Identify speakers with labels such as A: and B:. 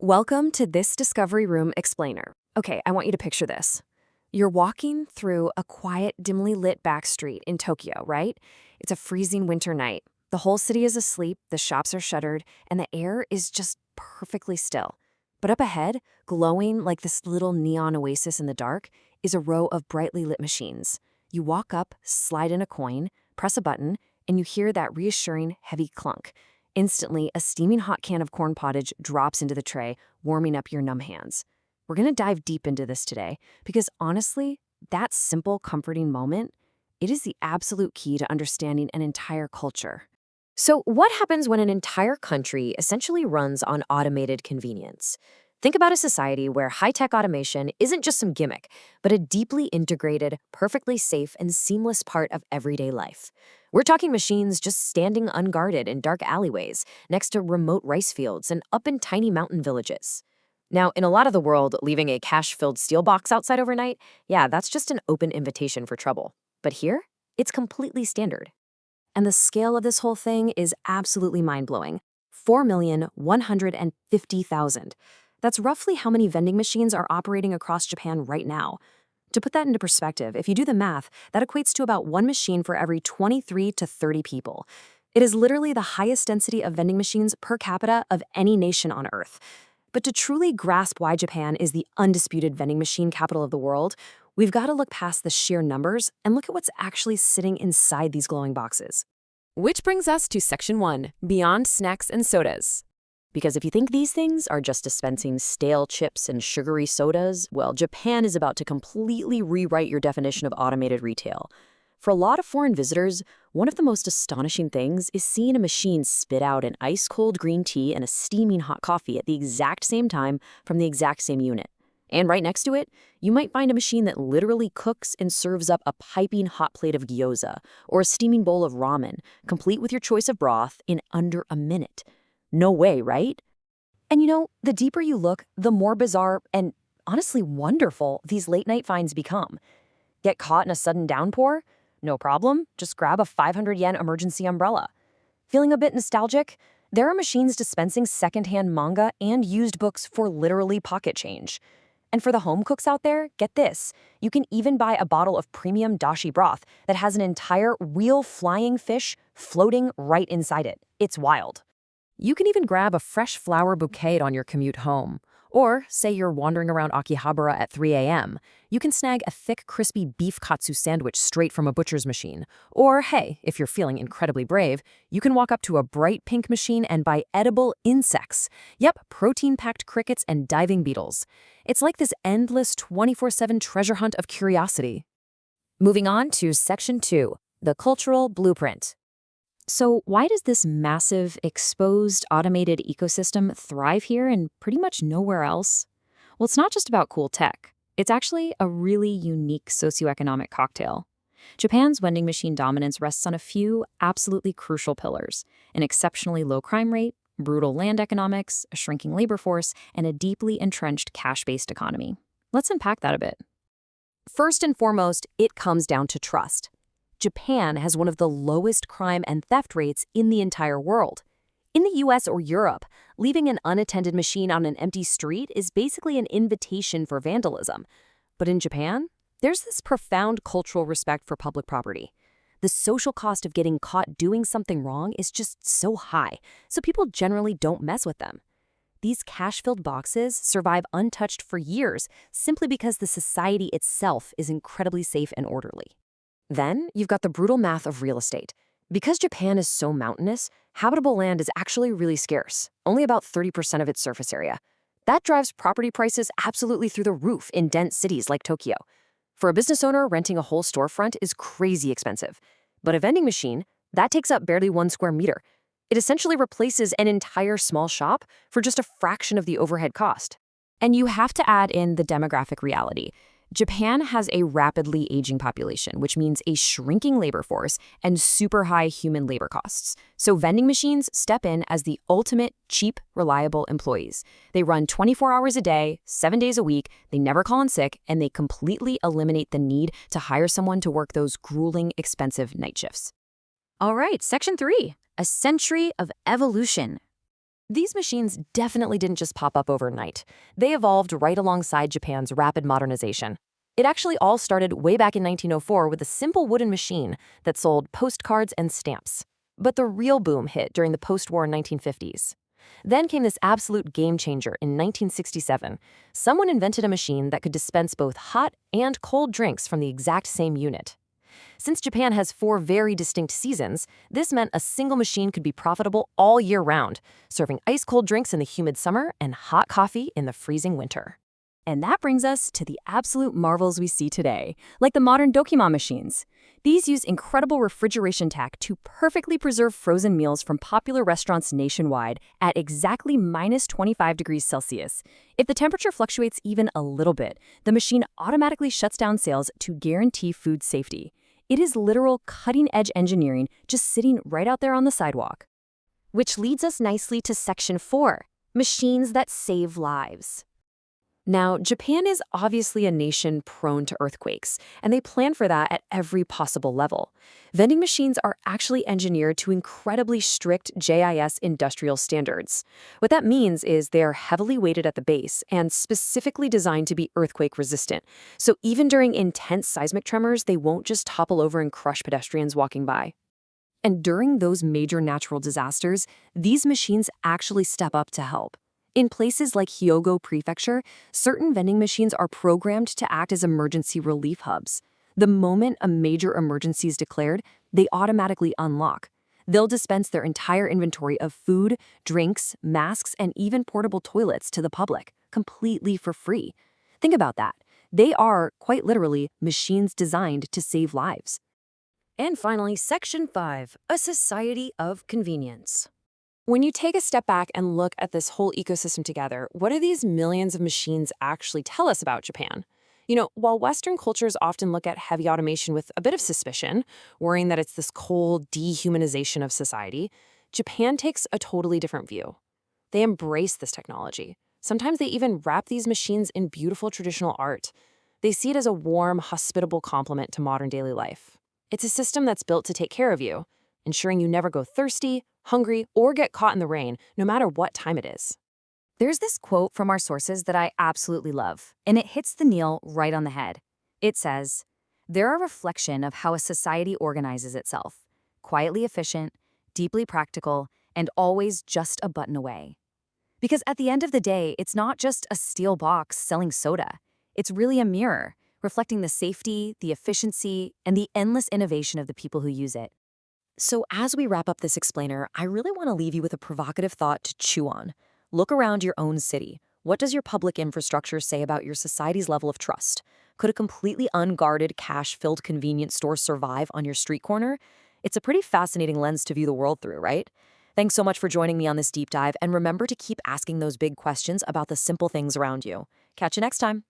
A: Welcome to this Discovery Room Explainer. Okay, I want you to picture this. You're walking through a quiet, dimly lit back street in Tokyo, right? It's a freezing winter night. The whole city is asleep, the shops are shuttered, and the air is just perfectly still. But up ahead, glowing like this little neon oasis in the dark, is a row of brightly lit machines. You walk up, slide in a coin, press a button, and you hear that reassuring, heavy clunk. Instantly, a steaming hot can of corn pottage drops into the tray, warming up your numb hands. We're going to dive deep into this today because honestly, that simple, comforting moment, it is the absolute key to understanding an entire culture.
B: So, what happens when an entire country essentially runs on automated convenience? Think about a society where high-tech automation isn't just some gimmick, but a deeply integrated, perfectly safe, and seamless part of everyday life. We're talking machines just standing unguarded in dark alleyways, next to remote rice fields, and up in tiny mountain villages. Now, in a lot of the world, leaving a cash-filled steel box outside overnight, yeah, that's just an open invitation for trouble. But here, it's completely standard.
A: And the scale of this whole thing is absolutely mind-blowing. 4,150,000. That's roughly how many vending machines are operating across Japan right now. To put that into perspective, if you do the math, that equates to about one machine for every 23 to 30 people. It is literally the highest density of vending machines per capita of any nation on Earth. But to truly grasp why Japan is the undisputed vending machine capital of the world, we've got to look past the sheer numbers and look at what's actually sitting inside these glowing boxes.
B: Which brings us to Section 1, Beyond Snacks and Sodas. Because if you think these things are just dispensing stale chips and sugary sodas, well, Japan is about to completely rewrite your definition of automated retail. For a lot of foreign visitors, one of the most astonishing things is seeing a machine spit out an ice-cold green tea and a steaming hot coffee at the exact same time from the exact same unit. And right next to it, you might find a machine that literally cooks and serves up a piping hot plate of gyoza or a steaming bowl of ramen, complete with your choice of broth in under a minute. No way, right?
A: And the deeper you look, the more bizarre and honestly wonderful these late-night finds become. Get caught in a sudden downpour? No problem, just grab a 500 yen emergency umbrella. Feeling a bit nostalgic? There are machines dispensing secondhand manga and used books for literally pocket change. And for the home cooks out there, get this. You can even buy a bottle of premium dashi broth that has an entire real flying fish floating right inside it. It's wild. You can even grab a fresh flower bouquet on your commute home. Or, say you're wandering around Akihabara at 3 a.m., you can snag a thick, crispy beef katsu sandwich straight from a butcher's machine. Or, hey, if you're feeling incredibly brave, you can walk up to a bright pink machine and buy edible insects. Yep, protein-packed crickets and diving beetles. It's like this endless 24/7 treasure hunt of curiosity.
B: Moving on to Section 2, the cultural blueprint.
A: So why does this massive, exposed, automated ecosystem thrive here and pretty much nowhere else? Well, it's not just about cool tech. It's actually a really unique socioeconomic cocktail. Japan's vending machine dominance rests on a few absolutely crucial pillars: an exceptionally low crime rate, brutal land economics, a shrinking labor force, and a deeply entrenched cash-based economy. Let's unpack that a bit. First and foremost, it comes down to trust. Japan has one of the lowest crime and theft rates in the entire world. In the US or Europe, leaving an unattended machine on an empty street is basically an invitation for vandalism. But in Japan, there's this profound cultural respect for public property. The social cost of getting caught doing something wrong is just so high, so people generally don't mess with them. These cash-filled boxes survive untouched for years simply because the society itself is incredibly safe and orderly. Then, you've got the brutal math of real estate. Because Japan is so mountainous, habitable land is actually really scarce, only about 30% of its surface area. That drives property prices absolutely through the roof in dense cities like Tokyo. For a business owner, renting a whole storefront is crazy expensive. But a vending machine, that takes up barely 1 square meter. It essentially replaces an entire small shop for just a fraction of the overhead cost. And you have to add in the demographic reality. Japan has a rapidly aging population, which means a shrinking labor force and super high human labor costs. So vending machines step in as the ultimate cheap, reliable employees. They run 24 hours a day, 7 days a week, they never call in sick, and they completely eliminate the need to hire someone to work those grueling, expensive night shifts. All right, Section 3, a century of evolution.
B: These machines definitely didn't just pop up overnight. They evolved right alongside Japan's rapid modernization. It actually all started way back in 1904 with a simple wooden machine that sold postcards and stamps. But the real boom hit during the post-war 1950s. Then came this absolute game changer in 1967. Someone invented a machine that could dispense both hot and cold drinks from the exact same unit. Since Japan has 4 very distinct seasons, this meant a single machine could be profitable all year round, serving ice-cold drinks in the humid summer and hot coffee in the freezing winter.
A: And that brings us to the absolute marvels we see today, like the modern Dokima machines. These use incredible refrigeration tech to perfectly preserve frozen meals from popular restaurants nationwide at exactly minus 25 degrees Celsius. If the temperature fluctuates even a little bit, the machine automatically shuts down sales to guarantee food safety. It is literal cutting-edge engineering just sitting right out there on the sidewalk.
B: Which leads us nicely to Section 4, machines that save lives. Now, Japan is obviously a nation prone to earthquakes, and they plan for that at every possible level. Vending machines are actually engineered to incredibly strict JIS industrial standards. What that means is they're heavily weighted at the base and specifically designed to be earthquake resistant. So even during intense seismic tremors, they won't just topple over and crush pedestrians walking by. And during those major natural disasters, these machines actually step up to help. In places like Hyogo Prefecture, certain vending machines are programmed to act as emergency relief hubs. The moment a major emergency is declared, they automatically unlock. They'll dispense their entire inventory of food, drinks, masks, and even portable toilets to the public, completely for free. Think about that. They are, quite literally, machines designed to save lives.
A: And finally, Section 5, a society of convenience.
B: When you take a step back and look at this whole ecosystem together, what do these millions of machines actually tell us about Japan? While Western cultures often look at heavy automation with a bit of suspicion, worrying that it's this cold dehumanization of society, Japan takes a totally different view. They embrace this technology. Sometimes they even wrap these machines in beautiful traditional art. They see it as a warm, hospitable complement to modern daily life. It's a system that's built to take care of you, ensuring you never go thirsty, hungry, or get caught in the rain, no matter what time it is.
A: There's this quote from our sources that I absolutely love, and it hits the nail right on the head. It says, "They're a reflection of how a society organizes itself, quietly efficient, deeply practical, and always just a button away." Because at the end of the day, it's not just a steel box selling soda. It's really a mirror, reflecting the safety, the efficiency, and the endless innovation of the people who use it. So as we wrap up this explainer, I really want to leave you with a provocative thought to chew on. Look around your own city. What does your public infrastructure say about your society's level of trust? Could a completely unguarded, cash-filled convenience store survive on your street corner? It's a pretty fascinating lens to view the world through, right? Thanks so much for joining me on this deep dive, and remember to keep asking those big questions about the simple things around you. Catch you next time.